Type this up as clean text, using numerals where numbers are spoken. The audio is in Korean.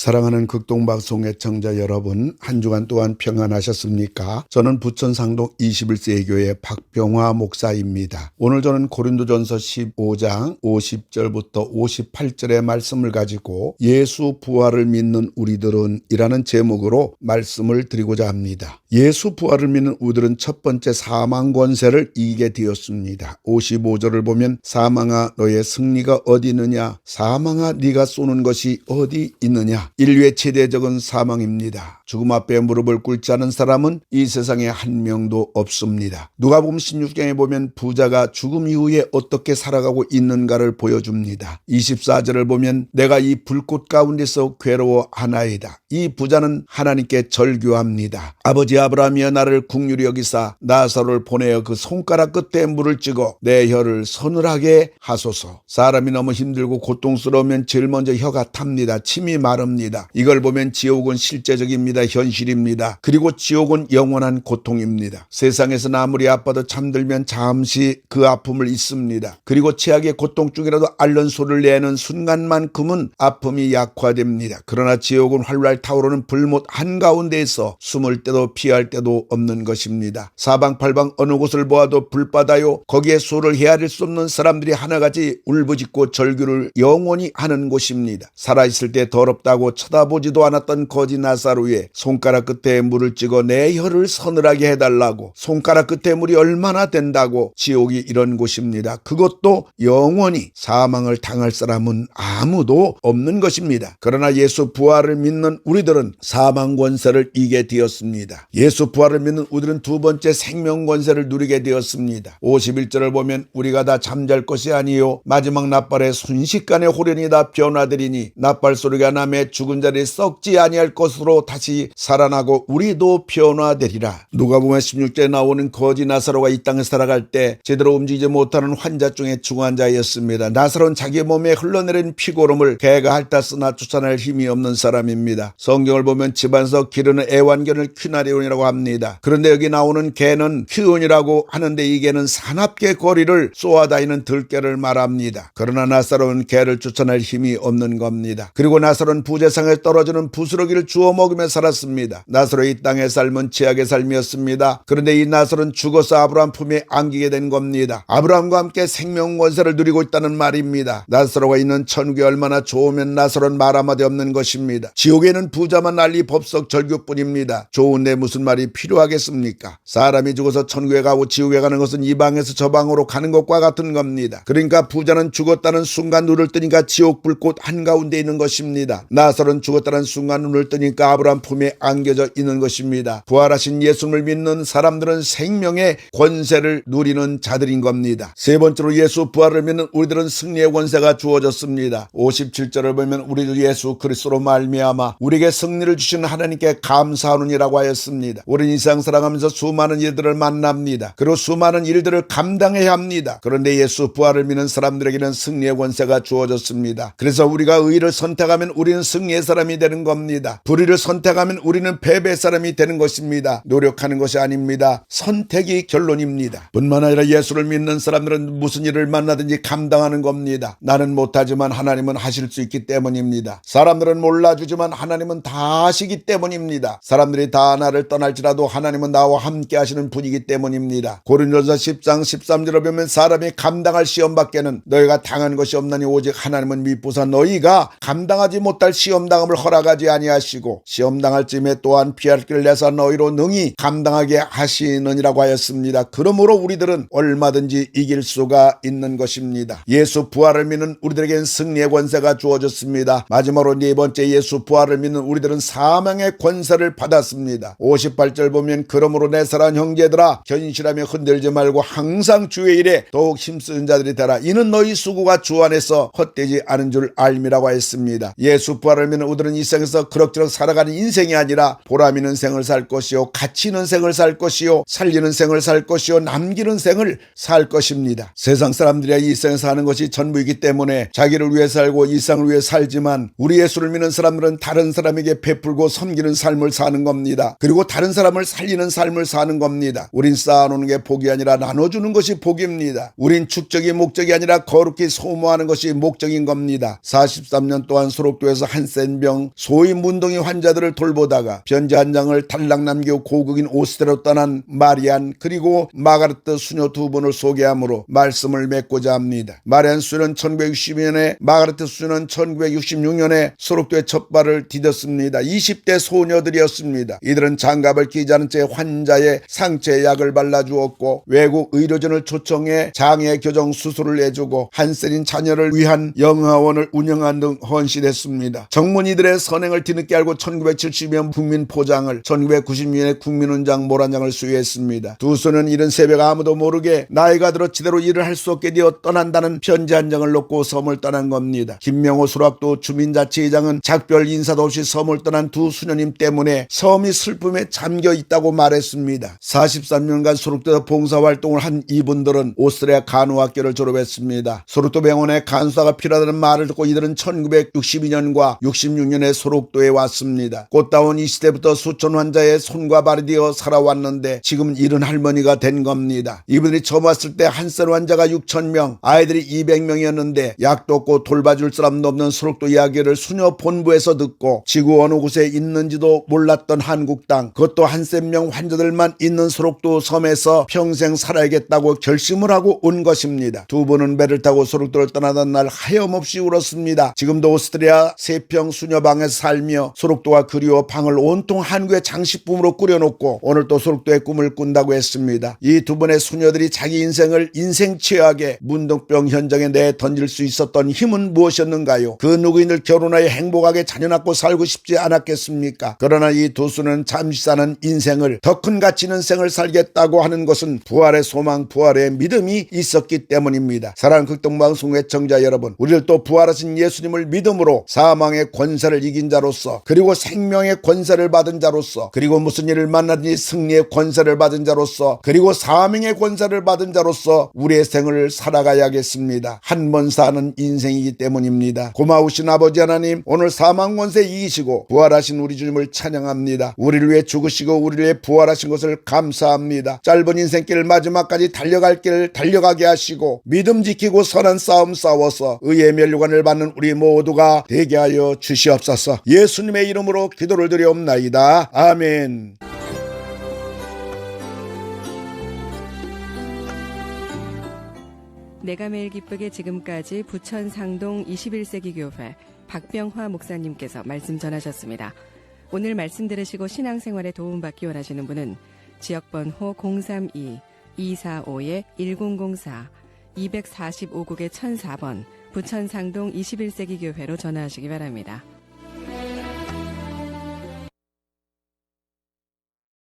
사랑하는 극동방송 애청자 여러분, 한 주간 동안 평안하셨습니까? 저는 부천 상동 21세기 교회 박병화 목사입니다. 오늘 저는 고린도전서 15장 50절부터 58절의 말씀을 가지고 예수 부활을 믿는 우리들은 이라는 제목으로 말씀을 드리고자 합니다. 예수 부활을 믿는 우리들은 첫 번째 사망 권세를 이기게 되었습니다. 55절을 보면 사망아 너의 승리가 어디 있느냐, 사망아 네가 쏘는 것이 어디 있느냐. 인류의 최대적인 사망입니다. 죽음 앞에 무릎을 꿇지 않은 사람은 이 세상에 한 명도 없습니다. 누가복음 16장에 보면 부자가 죽음 이후에 어떻게 살아가고 있는가를 보여줍니다. 24절을 보면 내가 이 불꽃 가운데서 괴로워하나이다. 이 부자는 하나님께 절규합니다. 아버지 아브라함이여 나를 긍휼히 여기사 나사로를 보내어 그 손가락 끝에 물을 찍어 내 혀를 서늘하게 하소서. 사람이 너무 힘들고 고통스러우면 제일 먼저 혀가 탑니다. 침이 마릅니다. 이걸 보면 지옥은 실제적입니다. 현실입니다. 그리고 지옥은 영원한 고통입니다. 세상에서는 아무리 아파도 잠들면 잠시 그 아픔을 잊습니다. 그리고 최악의 고통 중이라도 앓는 소리를 내는 순간만큼은 아픔이 약화됩니다. 그러나 지옥은 활활 타오르는 불못 한가운데에서 숨을 때도 피할 때도 없는 것입니다. 사방팔방 어느 곳을 보아도 불바다요, 거기에 소를 헤아릴 수 없는 사람들이 하나같이 울부짖고 절규를 영원히 하는 곳입니다. 살아있을 때 더럽다고 쳐다보지도 않았던 거지 나사로의 손가락 끝에 물을 찍어 내 혀를 서늘하게 해달라고. 손가락 끝에 물이 얼마나 된다고. 지옥이 이런 곳입니다. 그것도 영원히 사망을 당할 사람은 아무도 없는 것입니다. 그러나 예수 부활을 믿는 우리들은 사망 권세를 이기게 되었습니다. 예수 부활을 믿는 우리들은 두 번째 생명 권세를 누리게 되었습니다. 51절을 보면 우리가 다 잠잘 것이 아니요 마지막 나팔에 순식간에 호련히 다 변화되리니 나팔 소리가 나매 죽은 자리 썩지 아니할 것으로 다시 살아나고 우리도 변화되리라. 누가복음 16절에 나오는 거지 나사로가 이 땅에 살아갈 때 제대로 움직이지 못하는 환자 중에 중한 자였습니다. 나사로는 자기 몸에 흘러내린 피고름을 개가 핥았으나 쫓아낼 힘이 없는 사람입니다. 성경을 보면 집안에서 기르는 애완견을 퀴나리온이라고 합니다. 그런데 여기 나오는 개는 퀴온이라고 하는데 이 개는 사납게 거리를 쏘아다니는 들개를 말합니다. 그러나 나사로는 개를 쫓아낼 힘이 없는 겁니다. 그리고 나사로는 부재상에 떨어지는 부스러기를 주워 먹으며 살았습니다. 나사로의 이 땅의 삶은 죄악의 삶이었습니다. 그런데 이 나사로는 죽어서 아브라함 품에 안기게 된 겁니다. 아브라함과 함께 생명 권세를 누리고 있다는 말입니다. 나사로가 있는 천국이 얼마나 좋으면 나사로는 말 한마디 없는 것입니다. 지옥에는 부자만 난리 법석 절규뿐입니다. 좋은데 무슨 말이 필요하겠습니까? 사람이 죽어서 천국에 가고 지옥에 가는 것은 이 방에서 저 방으로 가는 것과 같은 겁니다. 그러니까 부자는 죽었다는 순간 눈을 뜨니까 지옥 불꽃 한가운데 있는 것입니다. 나사로는 죽었다는 순간 눈을 뜨니까 아브라함 품에 안겨져 있는 것입니다. 부활하신 예수를 믿는 사람들은 생명의 권세를 누리는 자들인 겁니다. 세 번째로 예수 부활을 믿는 우리들은 승리의 권세가 주어졌습니다. 57절을 보면 우리들 예수 그리스도로 말미암아 우리에게 승리를 주신 하나님께 감사하느니라고 하였습니다. 우리는 이 세상 살아가면서 수많은 일들을 만납니다. 그리고 수많은 일들을 감당해야 합니다. 그런데 예수 부활을 믿는 사람들에게는 승리의 권세가 주어졌습니다. 그래서 우리가 의를 선택하면 우리는 승리의 사람이 되는 겁니다. 불의를 선택하면 우리는 패배의 사람이 되는 것입니다. 노력하는 것이 아닙니다. 선택이 결론입니다. 뿐만 아니라 예수를 믿는 사람들은 무슨 일을 만나든지 감당하는 겁니다. 나는 못하지만 하나님은 하실 수 있기 때문입니다. 사람들은 몰라주지만 하나님은 다 하시기 때문입니다. 사람들이 다 나를 떠날지라도 하나님은 나와 함께 하시는 분이기 때문입니다. 고린도전서 10장 13절을 보면 사람이 감당할 시험밖에는 너희가 당한 것이 없나니 오직 하나님은 미쁘사 너희가 감당하지 못할 시험당함을 허락하지 아니하시고 시험당할 쯤에 또한 피할 길을 내사 너희로 능히 감당하게 하시느니라고 하였습니다. 그러므로 우리들은 얼마든지 이길 수가 있는 것입니다. 예수 부활을 믿는 우리들에게는 승리의 권세가 주어졌습니다. 마지막으로 네 번째 예수 부활을 믿는 우리들은 사망의 권세를 받았습니다. 58절 보면 그러므로 내 사랑하는 형제들아 견실하며 흔들지 말고 항상 주의 일에 더욱 힘쓰는 자들이 되라. 이는 너희 수고가 주 안에서 헛되지 않은 줄 알미라고 하였습니다. 예수 부활을 믿는 우리들은 이 세상에서 그럭저럭 살아가는 인생이 아니라 보람 있는 생을 살 것이요 가치 있는 생을 살 것이요 살리는 생을 살 것이요 남기는 생을 살 것입니다. 세상 사람들이 이 세상에 사는 것이 전부이기 때문에 자기를 위해 살고 이 세상을 위해 살지만 우리 예수를 믿는 사람들은 다른 사람에게 베풀고 섬기는 삶을 사는 겁니다. 그리고 다른 사람을 살리는 삶을 사는 겁니다. 우린 쌓아놓는 게 복이 아니라 나눠주는 것이 복입니다. 우린 축적이 목적이 아니라 거룩히 소모하는 것이 목적인 겁니다. 43년 동안 소록교에서 한 세 한센병 소위 문둥이 환자들을 돌보다가 편지 한 장을 달랑 남기고 고국인 오스트리아로 떠난 마리안 그리고 마가르트 수녀 두 분을 소개함으로 말씀을 맺고자 합니다. 마리안 수녀는 1960년에 마가르트 수녀는 1966년에 소록도에 첫 발을 디뎠습니다. 20대 소녀들이었습니다. 이들은 장갑을 끼지 않은 채 환자의 상처에 약을 발라주었고 외국 의료진을 초청해 장애 교정 수술을 해주고 한센인 자녀를 위한 영아원을 운영한 등 헌신했습니다. 정문이들의 선행을 뒤늦게 알고 1970년 국민포장을 1990년에 국민훈장 모란장을 수여했습니다. 두 소년 이른 새벽 아무도 모르게 나이가 들어 제대로 일을 할 수 없게 되어 떠난다는 편지 한 장을 놓고 섬을 떠난 겁니다. 김명호 수락도 주민자치회장은 작별 인사도 없이 섬을 떠난 두 수녀님 때문에 섬이 슬픔에 잠겨 있다고 말했습니다. 43년간 소록도에서 봉사활동을 한 이분들은 오스트리아 간호학교를 졸업했습니다. 소록도 병원에 간수사가 필요하다는 말을 듣고 이들은 1962년과 66년에 소록도에 왔습니다. 꽃다운 이 시대부터 수천 환자의 손과 발이 되어 살아왔는데 지금은 이른 할머니가 된 겁니다. 이분들이 처음 왔을 때 한센 환자가 6,000명, 아이들이 200명이었는데 약도 없고 돌봐줄 사람도 없는 소록도 이야기를 수녀 본부에서 듣고 지구 어느 곳에 있는지도 몰랐던 한국 땅, 그것도 한센병 환자들만 있는 소록도 섬에서 평생 살아야겠다고 결심을 하고 온 것입니다. 두 분은 배를 타고 소록도를 떠나던 날 하염없이 울었습니다. 지금도 오스트리아 세평 수녀방에서 살며 소록도가 그리워 방을 온통 한국의 장식품으로 꾸려놓고 오늘 또 소록도의 꿈을 꾼다고 했습니다. 이 두 분의 수녀들이 자기 인생을 인생 최악의 문둥병 현장에 내던질 수 있었던 힘은 무엇이었는가요? 그 누구인들 결혼하여 행복하게 자녀 낳고 살고 싶지 않았겠습니까? 그러나 이 두 수는 잠시 사는 인생을 더 큰 가치 있는 생을 살겠다고 하는 것은 부활의 소망, 부활의 믿음이 있었기 때문입니다. 사랑하는 극동방송 애청자 여러분, 우리를 또 부활하신 예수님을 믿음으로 사망의 권세를 이긴 자로서 그리고 생명의 권세를 받은 자로서 그리고 무슨 일을 만나든지 승리의 권세를 받은 자로서 그리고 사명의 권세를 받은 자로서 우리의 생을 살아가야겠습니다. 한 번 사는 인생이기 때문입니다. 고마우신 아버지 하나님, 오늘 사망 권세 이기시고 부활하신 우리 주님을 찬양합니다. 우리를 위해 죽으시고 우리를 위해 부활하신 것을 감사합니다. 짧은 인생길 마지막까지 달려갈 길 달려가게 하시고 믿음 지키고 선한 싸움 싸워서 의의 면류관을 받는 우리 모두가 되게 하여 주시옵소서. 예수님의 이름으로 기도를 드리옵나이다. 아멘. 내가 매일 기쁘게 지금까지 부천 상동 21세기 교회 박병화 목사님께서 말씀 전하셨습니다. 오늘 말씀 들으시고 신앙생활에 도움받기 원하시는 분은 지역번호 032-245-1004 245국의 1004번 부천 상동 21세기 교회로 전화하시기 바랍니다.